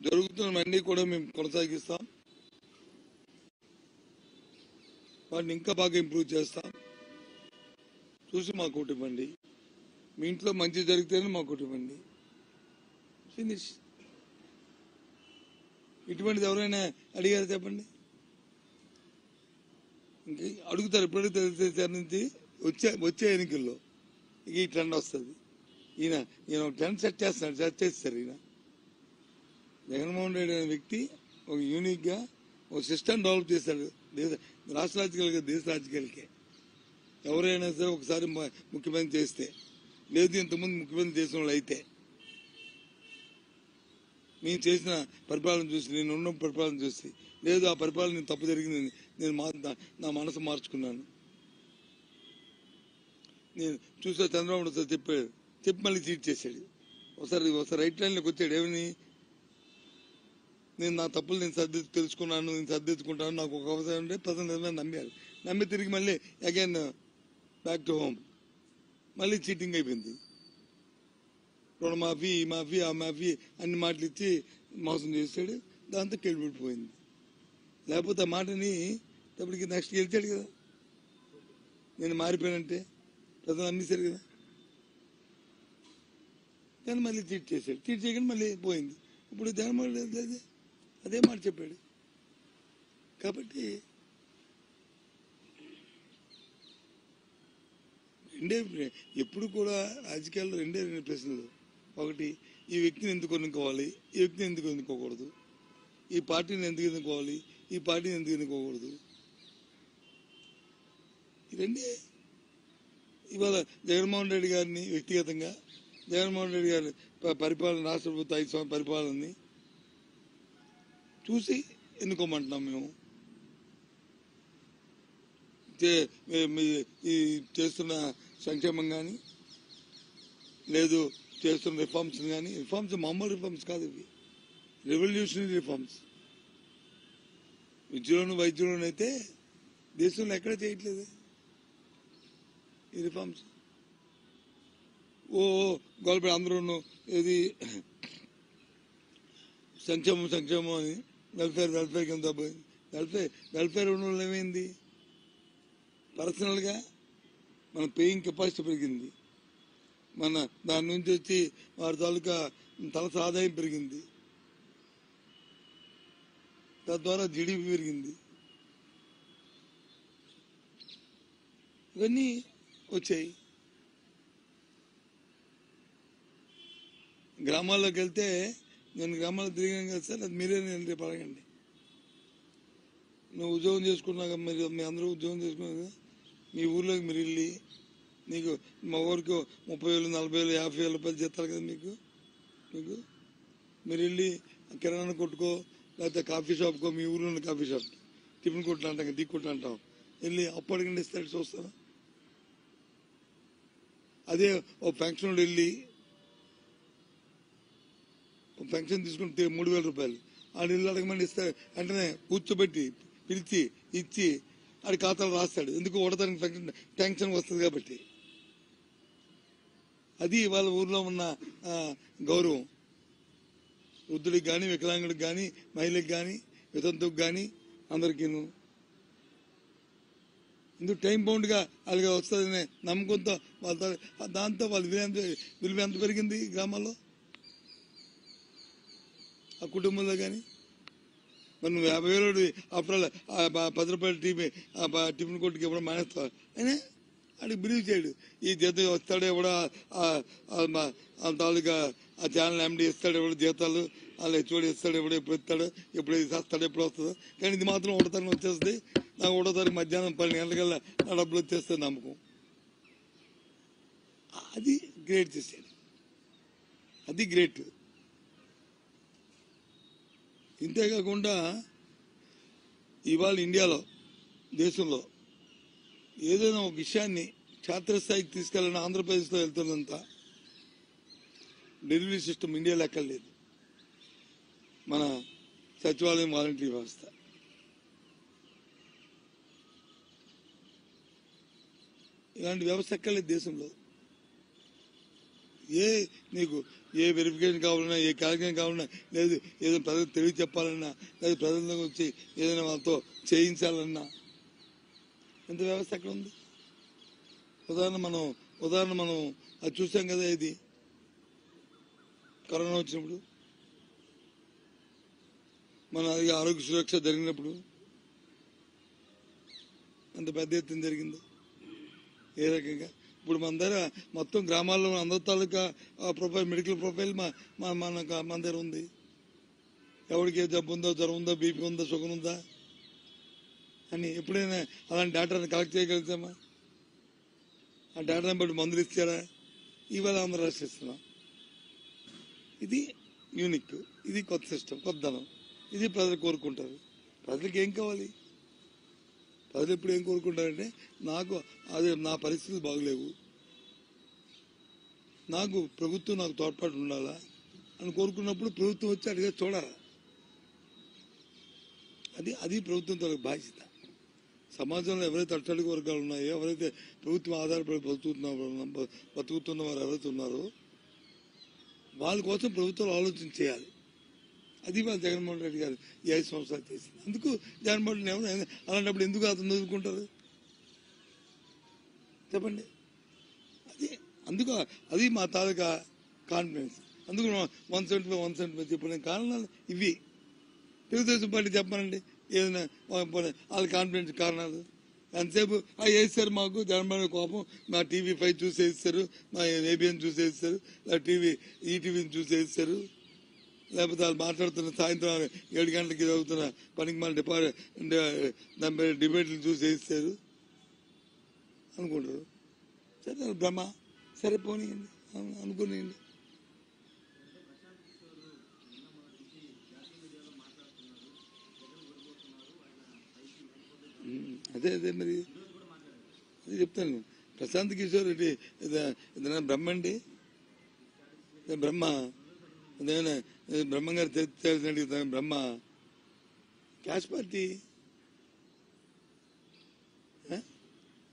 జరుగుతున్నవన్నీ కూడా మేము కొనసాగిస్తాం. వాటిని ఇంకా బాగా ఇంప్రూవ్ చేస్తాం. చూసి మాకు ఓటు ఇవ్వండి. మీ ఇంట్లో మంచి జరిగితేనే మాకు ఓటు ఇవ్వండి. ఫినిష్. ఇటువంటిది ఎవరైనా అడిగారు చెప్పండి? ఇంక అడుగుతారు. ఎప్పుడు అడుగుతారు నుంచి వచ్చే ఎన్నికల్లో ఇక ఈ ట్రెండ్ వస్తుంది. ఈయన ట్రెండ్ సెట్ చేస్తారు. ఈయన జగన్మోహన్ రెడ్డి అనే వ్యక్తి ఒక యూనిక్ గా ఒక సిస్టమ్ డెవలప్ చేశాడు. రాష్ట్ర రాజకీయాలకి, దేశ రాజకీయాలకే. ఎవరైనా సరే ఒకసారి ముఖ్యమంత్రి చేస్తే, లేదు ఇంతకుముందు ముఖ్యమంత్రి చేసిన వాళ్ళు అయితే, నేను చేసిన పరిపాలన చూసి, నేను ఉన్న పరిపాలన చూసి, లేదు ఆ పరిపాలన తప్పు జరిగింది, నేను నా మనసు మార్చుకున్నాను. నేను చూసా చంద్రబాబు ఒకసారి చెప్పి మళ్ళీ చీట్ చేశాడు. ఒకసారి రైట్ లైన్లోకి వచ్చాడు. ఏమని, నేను నా తప్పులు నేను తెలుసుకున్నాను, నేను సర్దిద్దుకుంటాను, నాకు ఒక అవసరం ఉంటే ప్రజలు నమ్మారు. నమ్మి తిరిగి మళ్ళీ అగైన్ బ్యాక్ టు హోమ్. మళ్ళీ చీటింగ్ అయిపోయింది. రుణమాఫీ, ఈ మాఫీ, ఆ మాఫీ అన్ని మాటలు ఇచ్చి మోసం చేశాడు. దాంతో కెళ్ళిపోయింది. లేకపోతే ఆ మాటని ఇప్పటికి నెక్స్ట్ గెలిచాడు కదా. నేను మారిపోయానంటే ప్రజలు నమ్మేశారు కదా. కానీ మళ్ళీ చీట్ చేశాడు. చీట్ చేయకుండా మళ్ళీ పోయింది. ఇప్పుడు జగన్మోహన్ రెడ్డి అదే మాట చెప్పాడు. కాబట్టి ఎప్పుడు కూడా రాజకీయాల్లో రెండే ప్రశ్నలు. ఒకటి, ఈ వ్యక్తిని ఎందుకు ఎన్నుకోవాలి, ఈ వ్యక్తిని ఎందుకు ఎన్నుకోకూడదు, ఈ పార్టీని ఎందుకు ఎన్నుకోవాలి, ఈ పార్టీని ఎందుకు ఎన్నుకోకూడదు. ఈ రెండే. ఇవాళ జగన్మోహన్ రెడ్డి గారిని వ్యక్తిగతంగా, జగన్మోహన్ రెడ్డి గారి పరిపాలన, రాష్ట్ర ప్రభుత్వ 5 సంవత్సరాల పరిపాలనని చూసి ఎన్నుకోమంటున్నాం మేము. ఈ చేస్తున్న సంక్షేమం కానీ, లేదు చేస్తున్న రిఫార్మ్స్ కానీ, రిఫార్మ్స్ మామూలు రిఫార్మ్స్ కాదు, ఇవి రెవల్యూషనరీ రిఫార్మ్స్. విద్యలోను వైద్యులను అయితే దేశంలో ఎక్కడ చేయట్లేదు ఈ రిఫార్మ్స్. గోల్పేట అందరూ ఇది సంక్షేమం అని వెల్ఫేర్ కింద వెల్ఫేర్ ఉన్న వాళ్ళు ఏమైంది? పర్సనల్ గా మన పేయింగ్ కెపాసిటీ పెరిగింది. మన దాని నుంచి వచ్చి వారి తాలూకా తలస ఆదాయం పెరిగింది. తద్వారా జీడిపి పెరిగింది. ఇవన్నీ వచ్చాయి. గ్రామాల్లోకి వెళ్తే, నేను గ్రామాల్లో తిరిగాను కదా సార్, అది మీరే రేపు అడగండి. నువ్వు ఉద్యోగం చేసుకున్నాక, మీరు మీ అందరూ ఉద్యోగం చేసుకున్నాక మీ ఊర్లోకి మీరు వెళ్ళి, నీకు మా ఊరికి 30,000, 40,000, 50,000 రూపాయలు జీతాలు కదా మీకు. మీరు వెళ్ళి కిరాణా కొట్టుకో, లేకపోతే కాఫీ షాప్కో, మీ ఊర్లో ఉన్న కాఫీ షాప్, టిఫిన్ కొట్లు అంటాం, టీ కొట్లు అంటాం, వెళ్ళి అప్పు అడగండి, ఇస్తాడు, చూస్తాను. అదే ఓ పెన్షన్ వెళ్ళి పెన్షన్ తీసుకుని 3,000 రూపాయలు ఆడు ఇల్లు అడగమని ఇస్తాడు. వెంటనే కూర్చోబెట్టి పిలిచి ఇచ్చి ఆడి ఖాతాలు రాస్తాడు. ఎందుకు ఓడతానికి టెన్షన్ వస్తుంది కాబట్టి. అది వాళ్ళ ఊర్లో ఉన్న గౌరవం. వృద్ధుడికి కానీ, వికలాంగుడికి కానీ, మహిళకి కానీ, వితంతుకు కానీ అందరికీను. ఇందుకు టైం బౌండ్ గా అలాగే వస్తుందనే నమ్మకంతో దాంతో వాళ్ళ విలువ ఎంత పెరిగింది గ్రామాల్లో, ఆ కుటుంబంలో కానీ. మరి నువ్వు 50,000 అప్పుడు 10 రూపాయల టిఫిన్ కొట్టుకి ఇవ్వడం మానేస్తావు. అయినా ఆడికి బిలీవ్ చేయడు. ఈ జీతం వస్తాడు ఎవడో, తాలూకా ఆ ఛానల్ ఎండి ఇస్తాడు ఎవడో జీతాలు, వాళ్ళు హెచ్ఓడి ఇస్తాడు ఎవడో, ఎప్పుడు ఇస్తాడు, ఎప్పుడు ఇస్తాడు, ఎప్పుడు వస్తుందో. కానీ ఇది మాత్రం 1వ తారీఖు వచ్చేస్తుంది. నాకు 1వ తారీఖు మధ్యాహ్నం 12 గంటలకల్లా నా డబ్బులు వచ్చేస్తుంది నమ్మకం. అది గ్రేట్ చేశాడు. అది గ్రేట్. ఇంతేకాకుండా ఇవాళ ఇండియాలో, దేశంలో ఏదైనా ఒక విషయాన్ని క్షేత్రస్థాయికి తీసుకెళ్ళిన ఆంధ్రప్రదేశ్లో వెళ్తున్నంత డెలివరీ సిస్టమ్ ఇండియాలో ఎక్కడ లేదు. మన సచివాలయం వాలంటరీ వ్యవస్థ. ఇలాంటి వ్యవస్థ ఎక్కడ లేదు దేశంలో. నీకు ఏ వెరిఫికేషన్ కావాలన్నా, ఏ క్యాల్కులేషన్ కావాలన్నా, లేదు ఏదైనా ప్రజలకు తెలియ చెప్పాలన్నా, లేదు ప్రజలకు వచ్చి ఏదైనా వాళ్ళతో చేయించాలన్నా ఎంత వ్యవస్థ అక్కడ ఉంది. ఉదాహరణ మనం అది చూసాం కదా, ఇది కరోనా వచ్చినప్పుడు, మన ఆరోగ్య సురక్ష జరిగినప్పుడు అంత పెద్ద ఎత్తున జరిగింది. ఏ రకంగా ఇప్పుడు మన దగ్గర మొత్తం గ్రామాల్లో అందరి తాలూకా ప్రొఫైల్, మెడికల్ ప్రొఫైల్ మన దగ్గర ఉంది. ఎవరికి ఏ జబ్బు ఉందో, జ్వరం ఉందో, బీపీ ఉందో, షుగర్ ఉందా అని ఎప్పుడైనా అలాంటి డేటాను కలెక్ట్ చేయగలుగుతామా? ఆ డేటాను బట్టి మందులు ఇచ్చారా? ఇవాళ అందరూ రాసిస్తున్నాం. ఇది యూనిక్, ఇది కొత్త సిస్టమ్, కొత్తదనం. ఇది ప్రజలు కోరుకుంటారు. ప్రజలకు ఏం కావాలి? ప్రజలు ఎప్పుడు ఏం కోరుకుంటారంటే, అదే నా పరిస్థితులు బాగలేవు, ప్రభుత్వం నాకు తోడ్పాటు ఉండాలా అని కోరుకున్నప్పుడు ప్రభుత్వం వచ్చి అడిగే చూడాలి. అది ప్రభుత్వం తన బాధ్యత. సమాజంలో ఎవరైతే అట్టడుగు వర్గాలు ఉన్నాయో, ఎవరైతే ప్రభుత్వం ఆధారపడి బతుకుతున్న వారు ఎవరైతే ఉన్నారో వాళ్ళ కోసం ప్రభుత్వాలు ఆలోచన చేయాలి. అది వాళ్ళు జగన్మోహన్ రెడ్డి గారు ఈ 5 సంవత్సరాలు చేసింది. అందుకు జగన్మోహన్ రెడ్డి అలాంటప్పుడు ఎందుకు అతను చదువుకుంటారు చెప్పండి? అది మా తాలూకా కాన్ఫిడెన్స్. అందుకు 175 చెప్పిన కారణాలు ఇవి. తెలుగుదేశం పార్టీ చెప్పానండి ఏదైనా వాళ్ళ కాన్ఫిడెన్స్ కారణాలు ఎంతసేపు వేస్తారు. మాకు జగన్మోహన్ కోపం, మా TV5 చూసేస్తారు, మా ABN చూసేస్తారు, ఈటీవీని చూసేస్తారు, లేకపోతే వాళ్ళు మాట్లాడుతున్న సాయంత్రం 7 గంటలకి చదువుతున్న పనికి మన డిబేట్లు చూసేస్తారు అనుకుంటారు. సరే బ్రహ్మ, సరే పోనీయండి అనుకునేయండి. అదే మరి అది చెప్తాను. ప్రశాంత్ కిషోర్ రెడ్డి ఏదైనా బ్రహ్మ అండి, బ్రహ్మ అదేమైనా బ్రహ్మ గారు తెలిసినట్టు బ్రహ్మ క్యాష్ పార్టీ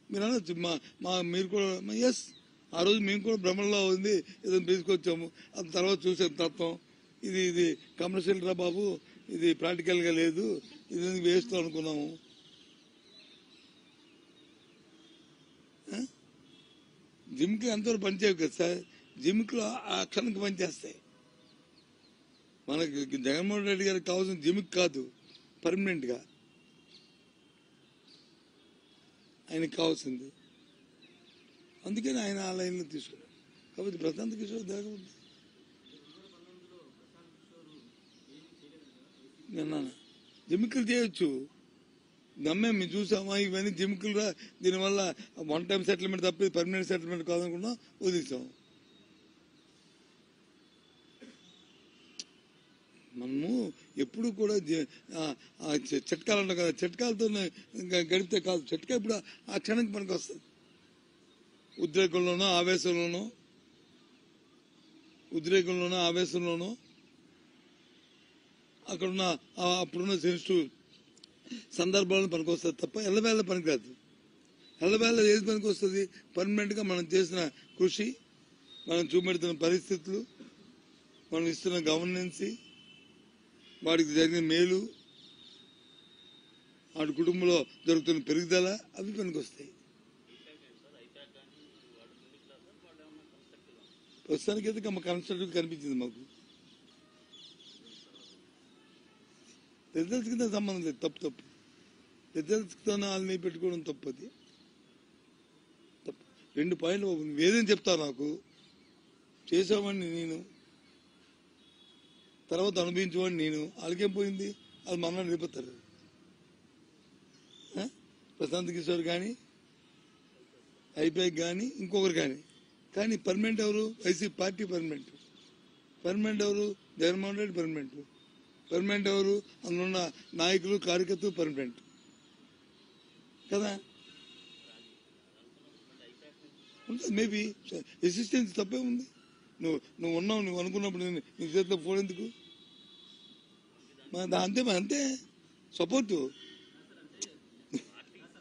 మీరు అనొచ్చు. మీరు కూడా ఎస్, ఆ రోజు మేము కూడా భ్రమలో ఉంది ఏదైనా తీసుకొచ్చాము. అది తర్వాత చూసే తత్వం ఇది కమర్షియల్ రా బాబు, ఇది ప్రాక్టికల్ గా లేదు, ఇది వేస్ట్ అనుకున్నాము. జిమ్కి ఎంతవరకు పనిచేయవు కదా సార్, జిమ్కి ఆ క్షణంకి పనిచేస్తాయి. మనకి జగన్మోహన్ రెడ్డి గారికి కావాల్సిన జిమ్కి కాదు, పర్మనెంట్ గా ఆయనకి కావాల్సింది. అందుకని ఆయన ఆ లైన్లో తీసుకున్నాడు. కాబట్టి ప్రశాంత్ కిషోర్ జరగదు. జిమ్మికలు చేయొచ్చు, నమ్మే మేము చూసామా ఇవన్నీ జిమ్మికలు. దీనివల్ల 1 టైం సెటిల్మెంట్ తప్పి పర్మనెంట్ సెటిల్మెంట్ కాదనుకున్నా వదిలిస్తాం. మనము ఎప్పుడు కూడా చిట్కాలు ఉంటాం కదా, చిట్కాలతో గడిపితే కాదు. చిట్కా ఇప్పుడు ఆ క్షణానికి మనకు వస్తుంది. ఉద్రేకంలోనో ఆవేశంలోనో అప్పుడున్న సెన్సిటివ్ సందర్భాలను పనికి వస్తుంది తప్ప ఎల్లవేళ పనికిరాదు. ఎల్లవేళ ఏది పనికి వస్తుంది? పర్మనెంట్ గా మనం చేసిన కృషి, మనం చూపెడుతున్న పరిస్థితులు, మనం ఇస్తున్న గవర్నెన్స్, వాడికి జరిగిన మేలు, వాడి కుటుంబంలో జరుగుతున్న పెరుగుదల, అవి పనికి వస్తాయి. ప్రస్తుతానికి అయితే కన్స్ట్రక్టివ్ కనిపించింది మాకు. రిజల్ట్స్ కింద సంబంధం లేదు, తప్పు. రిజల్ట్స్తో వాళ్ళని పెట్టుకోవడం తప్పు. అది తప్పు. 2 పాయింట్లు ఏదేం చెప్తా, నాకు చేసామని నేను, తర్వాత అనుభవించేవాడిని నేను. వాళ్ళకేం పోయింది? వాళ్ళు మన నిలిపోతారు. ప్రశాంత్ కిషోర్ కానీ, ఐపీఐకి కానీ, ఇంకొకరు కానీ పర్మనెంట్ ఎవరు? వైసీపీ పార్టీ పర్మనెంట్ ఎవరు? జగన్మోహన్ రెడ్డి పర్మనెంట్ ఎవరు? అందులో నాయకులు, కార్యకర్తలు పర్మనెంట్ కదా. మేబీ ఎసిస్టెన్స్ తప్పే ఉంది. నువ్వు ఉన్నావు, నువ్వు అనుకున్నప్పుడు నీ చేతిలో ఫోన్ ఎందుకు? అంతే సపోర్టు.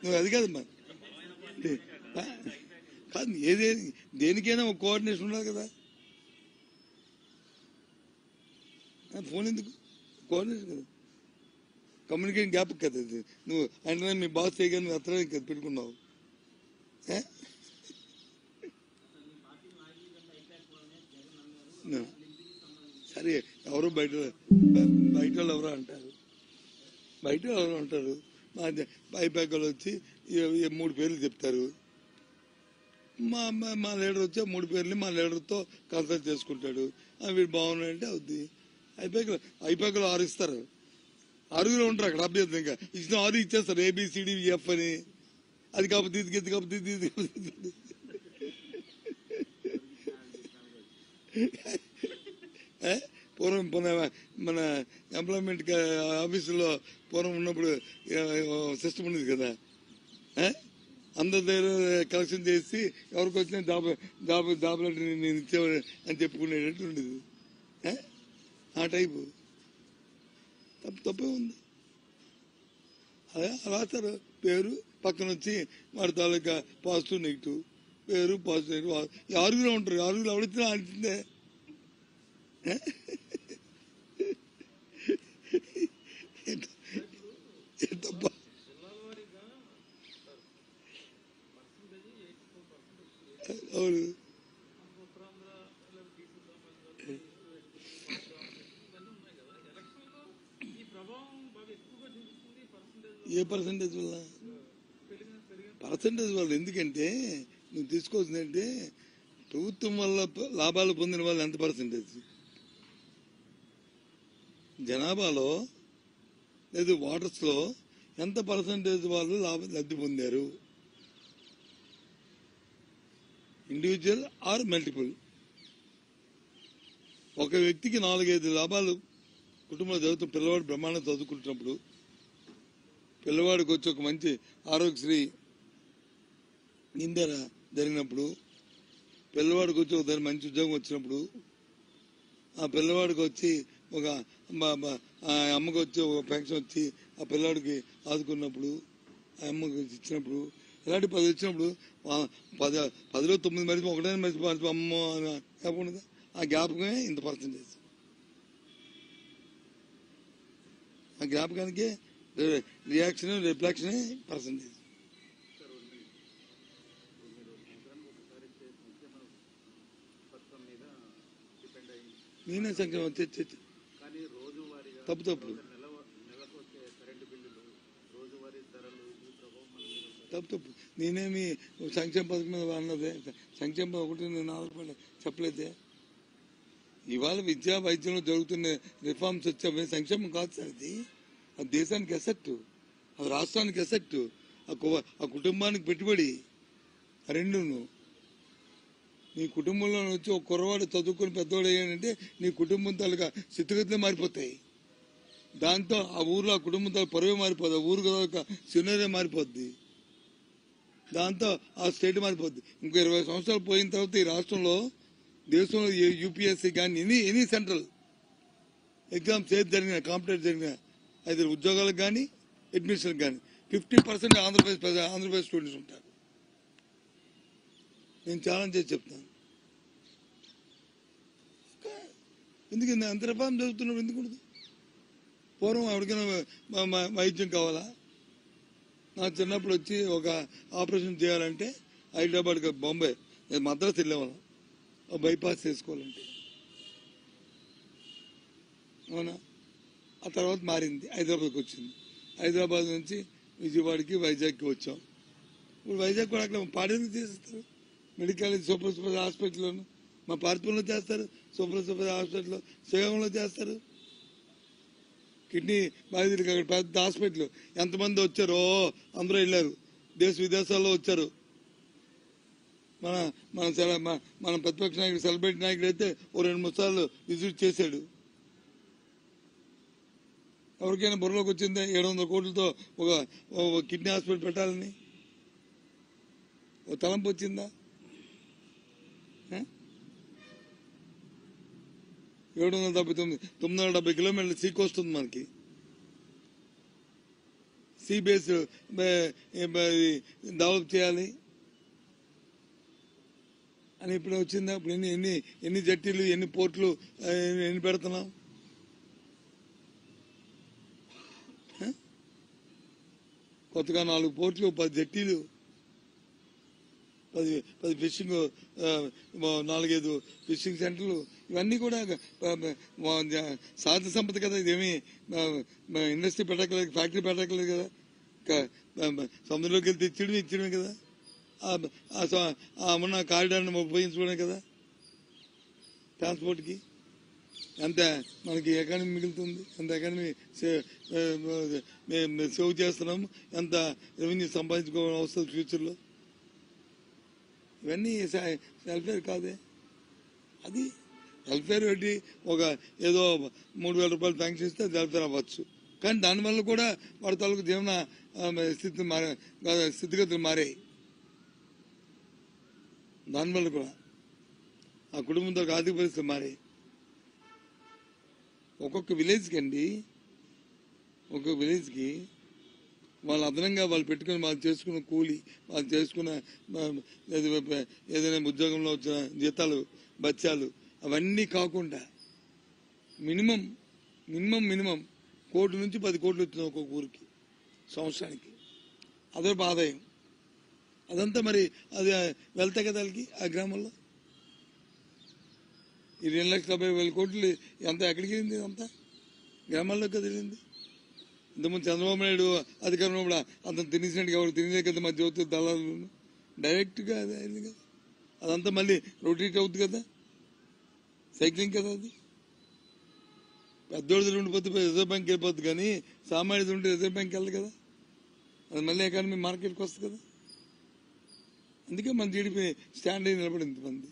నువ్వు అది కాదమ్మా, కాదు దేనికైనా ఒక కోఆర్డినేషన్ ఉండాలి కదా. ఫోన్ ఎందుకు? కోఆర్డినేషన్ కదా, కమ్యూనికేషన్ గ్యాప్ కదా అది. నువ్వు అంటే మీ బాస్ చేయగా నువ్వు అత్తడానికి కదా పెట్టుకున్నావు. సరే, ఎవరు బయట వాళ్ళు ఎవరో అంటారు, బయట ఎవరో అంటారు. మా ఐపాకలు వచ్చి 3 పేర్లు చెప్తారు. మా లీడర్ వచ్చి 3 పేర్లు మా లీడర్తో కన్సల్ట్ చేసుకుంటాడు. వీడు బాగున్నాడంటే అవుద్ది. ఐపాకలు 6 ఇస్తారు, 6 ఉంటారు అక్కడ. అభ్యర్థి ఇంకా ఇచ్చిన 6 ఇచ్చేస్తారు, ABCDEF అని. అది కాకపోతే ఇది కాకపోతే ఇది పూర్వం మన ఎంప్లాయ్మెంట్ ఆఫీసులో పూర్వం ఉన్నప్పుడు సిస్టమ్ ఉండేది కదా, అందరి దగ్గర కలెక్షన్ చేసి ఎవరికి వచ్చిన జాబ్ లెటర్ నేను ఇచ్చేవాడు అని చెప్పుకునేటట్టు ఉండేది. ఆ టైపు తప్పే ఉంది. అదే రాస్తారు పేరు పక్కన వచ్చి వాడి తాలూకా పాజిటివ్ నెగిటివ్, పేరు పాజిటివ్ నెగిటివ్. 6 ఉంటారు, 6 ఎవరిచ్చినా ఆడిచిందే. తప్ప అవును. ఏ పర్సంటేజ్ వల్ల? పర్సంటేజ్ వల్ల ఎందుకంటే నువ్వు తీసుకోవాల్సిందంటే ప్రభుత్వం వల్ల లాభాలు పొందిన వాళ్ళు ఎంత పర్సంటేజ్, జనాభాలో లేదు వాటర్స్ లో ఎంత పర్సంటేజ్ వాళ్ళు లబ్ధి పొందారు, ఇండివిజువల్ ఆర్ మల్టిపుల్. ఒక వ్యక్తికి 4-5 లాభాలు కుటుంబంలో చదువుతూ పిల్లవాడు బ్రహ్మాండం చదువుకుంటున్నప్పుడు, పిల్లవాడికి వచ్చి ఒక మంచి ఆరోగ్యశ్రీ నిందర జరిగినప్పుడు, పిల్లవాడికి వచ్చి ఒక మంచి ఉద్యోగం వచ్చినప్పుడు, ఆ పిల్లవాడికి వచ్చి ఒక అమ్మకి వచ్చి ఒక పెన్షన్ వచ్చి ఆ పిల్లవాడికి ఆదుకున్నప్పుడు, ఆ అమ్మకి ఇచ్చినప్పుడు, ఇలాంటి 10 వచ్చినప్పుడు 10లో 9 మరిచి ఒకటే మరిచి అమ్మ కాకుండా ఆ జ్ఞాపకమే ఇంత పర్సంటేజ్. ఆ జ్ఞాపకానికి రియాక్షన్ రిఫ్లెక్షన్ పర్సంటేజ్. నేనే సంక్షేమం తప్పు నేనేమి సంక్షేమ పథకం మీద అన్నదే, సంక్షేమ ఒకటి నేను ఆధారపడి చెప్పలేదే. ఇవాళ విద్యా వైద్యంలో జరుగుతున్న రిఫార్మ్స్ వచ్చాయి, సంక్షేమం కాదు సార్. అది దేశానికి ఎసెక్ట్, అది రాష్ట్రానికి ఎసెక్ట్, ఆ కుటుంబానికి పెట్టుబడి. రెండును నీ కుటుంబంలో వచ్చి ఒక కుర్రవాడు చదువుకుని పెద్దవాడు అయ్యాడంటే నీ కుటుంబం తాలూకా స్థితిగతులే మారిపోతాయి. దాంతో ఆ ఊర్లో ఆ కుటుంబం తాలూకా పరువే మారిపోద్ది, ఆ ఊరు తాలూకా సినరీ మారిపోద్ది, దాంతో ఆ స్టేట్ మారిపోద్ది. ఇంకో 20 సంవత్సరాలు పోయిన తర్వాత ఈ రాష్ట్రంలో దేశంలో యూపీఎస్సీ కానీ ఎనీ సెంట్రల్ ఎగ్జామ్స్ ఏది జరిగిన కాంపిటేటివ్ జరిగిన అయితే ఉద్యోగాలకు కానీ అడ్మిషన్కి కానీ 50% ఆంధ్రప్రదేశ్ స్టూడెంట్స్ ఉంటారు. నేను ఛాలెంజ్ చేసి చెప్తాను. ఎందుకంటే అంత రిఫార్మ్ జరుగుతున్నప్పుడు ఎందుకు ఉండదు? పూర్వం ఎవరికైనా వైద్యం కావాలా, నా చిన్నప్పుడు వచ్చి ఒక ఆపరేషన్ చేయాలంటే హైదరాబాద్ బాంబే మద్రాసు వెళ్ళేవాళ్ళం బైపాస్ చేసుకోవాలంటే, అవునా? ఆ తర్వాత మారింది, హైదరాబాద్కి వచ్చింది. హైదరాబాద్ నుంచి విజయవాడకి వైజాగ్కి వచ్చాం. ఇప్పుడు వైజాగ్ కూడా అక్కడ పాడేందుకు చేస్తారు, మెడికల్ సూపర్ స్పెషాలిటీ హాస్పిటల్లోను మా పార్పుల్లో చేస్తారు, సూపర్ స్పెషాలిటీ హాస్పిటల్లో శ్రీకాకుళంలో చేస్తారు. కిడ్నీ బాధితులకి అక్కడ పెద్ద హాస్పిటల్, ఎంతమంది వచ్చారో అందరూ వెళ్ళారు, దేశ విదేశాల్లో వచ్చారు. మన ప్రతిపక్ష నాయకుడు సెలబ్రిటీ నాయకుడు అయితే ఓ 2-3 సార్లు విజిట్ చేశాడు. ఎవరికైనా బుర్రలోకి వచ్చిందే 700 కోట్లతో ఒక కిడ్నీ హాస్పిటల్ పెట్టాలని ఓ తలంపు వచ్చిందా? 970 కిలోమీటర్ల సీ కోస్ట్ ఉంది మనకి. సీ బేస్ డెవలప్ చేయాలి అని ఇప్పుడు వచ్చిందా? ఇప్పుడు ఎన్ని జట్టీలు ఎన్ని పోర్ట్లు ఎన్ని పెడుతున్నాం? కొత్తగా 4 పోర్ట్లు, 10 జట్టీలు, 10 ఫిషింగ్, 4-5 ఫిషింగ్ సెంటర్లు, ఇవన్నీ కూడా సహజ సంపద కదా. ఇదేమి ఇండస్ట్రీ పెట్టక్కలేదు, ఫ్యాక్టరీ పెట్టక్కలేదు కదా. సముద్రంలోకి వెళ్తే ఇచ్చడమే కదా. ఉన్న కారిడార్ని ఉపయోగించుకోవడం కదా ట్రాన్స్పోర్ట్కి. ఎంత మనకి ఎకానమీ మిగులుతుంది, ఎంత ఎకానమీ సేవ్ చేస్తున్నాము, ఎంత రెవెన్యూ సంపాదించుకోవడం వస్తుంది ఫ్యూచర్లో. ఇవన్నీ వెల్ఫేర్ కాదే. అది వెల్ఫేర్ పెట్టి ఏదో 3,000 రూపాయలు శాంక్షన్ ఇస్తే అది వెల్ఫేర్ అవ్వచ్చు. కానీ దానివల్ల కూడా వాడి తాలూకు జీవన స్థితిగతులు మారాయి. దానివల్ల కూడా ఆ కుటుంబంతో ఆర్థిక పరిస్థితులు మారాయి. ఒక్కొక్క విలేజ్కి వాళ్ళు అదనంగా వాళ్ళు పెట్టుకుని వాళ్ళు చేసుకున్న కూలి, వాళ్ళు చేసుకున్న ఏదైనా ఉద్యోగంలో వచ్చిన జీతాలు, బత్యాలు, అవన్నీ కాకుండా మినిమం 1 కోటి నుంచి 10 కోట్లు వచ్చింది ఒక్కొక్క ఊరికి సంవత్సరానికి. అదే ఆదాయం. అదంతా మరి అది వెళ్తాయి కదా వాళ్ళకి ఆ గ్రామంలో. ఈ 2,70,000 కోట్లు ఎంత ఎక్కడికి వెళ్ళింది? అంతా గ్రామాల్లోకి కదా వెళ్ళింది. ఇంతకుముందు చంద్రబాబు నాయుడు అధికారంలో కూడా అతను తినేసినట్టుగా ఎవరు తినేదే కదా, మా జ్యోతి దళాలు డైరెక్ట్గా అదే అయింది కదా. అదంతా మళ్ళీ రొటేట్ అవుతుంది కదా, సైక్లింగ్ కదా. అది పెద్దోడిది ఉండిపోతే రిజర్వ్ బ్యాంక్ వెళ్ళిపోద్ది, కానీ సామాన్యుడు ఉంటే రిజర్వ్ బ్యాంక్ వెళ్ళదు కదా. అది మళ్ళీ ఎకానమీ మార్కెట్కి వస్తుంది కదా. అందుకే మన జీడిపి స్టాండ్ అయ్యి నిలబడి ఇంతమంది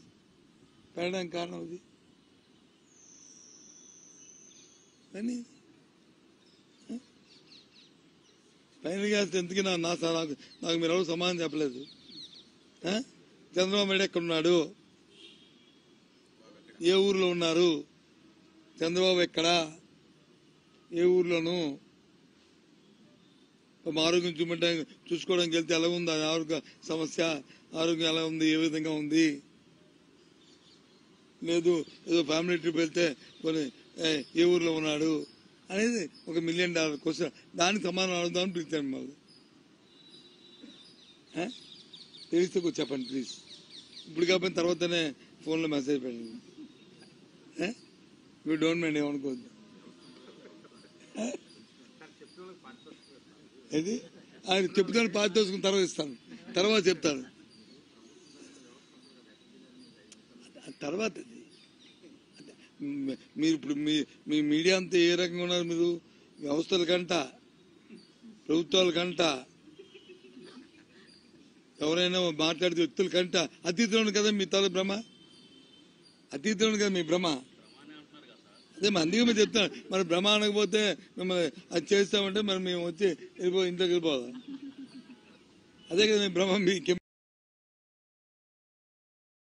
పెరగడానికి కారణం అది. కానీ ఫైనల్గా ఎందుకు నాకు మీరు ఎవరు సమాధానం చెప్పలేదు. చంద్రబాబు నాయుడు ఎక్కడున్నాడు? ఏ ఊర్లో ఉన్నారు? చంద్రబాబు ఎక్కడా? ఏ ఊర్లోనూ? ఆరోగ్యం చూసుకోవడానికి వెళ్తే ఎలా ఉంది ఆరోగ్య సమస్య? ఆరోగ్యం ఎలా ఉంది? ఏ విధంగా ఉంది? లేదు ఏదో ఫ్యామిలీ ట్రిప్ వెళ్తే కొన్ని ఏ ఊర్లో ఉన్నాడు అనేది $1 మిలియన్ క్వశ్చన్. దానికి సమాధానం అడుగుదామని పిలిచాను మళ్ళీ. తెలిస్తే కొంచెం చెప్పండి ప్లీజ్. ఇప్పుడు కాకపోయిన తర్వాతనే ఫోన్లో మెసేజ్ పెట్టండి. యూ డోంట్ మైండ్, ఏమనుకోవద్దు. అది ఆయన చెప్తాను, పాతి తోసుకుని తర్వాత ఇస్తాను, తర్వాత చెప్తాను. తర్వాత మీరు ఇప్పుడు మీ మీడియా అంతా ఏ రకంగా ఉన్నారు? మీరు వ్యవస్థల కంట, ప్రభుత్వాల కంట, ఎవరైనా మాట్లాడితే వ్యక్తుల కంట అతీతంలో కదా మీ తల భ్రమ, అతీతంలో కదా మీ భ్రమ. అదే అందుకే మీరు చెప్తాను, మరి భ్రమ అనకపోతే మిమ్మల్ని అది చేస్తామంటే మరి మేము వచ్చి ఇంట్లోకి వెళ్ళిపోదాం. అదే కదా మీ భ్రమ. మీ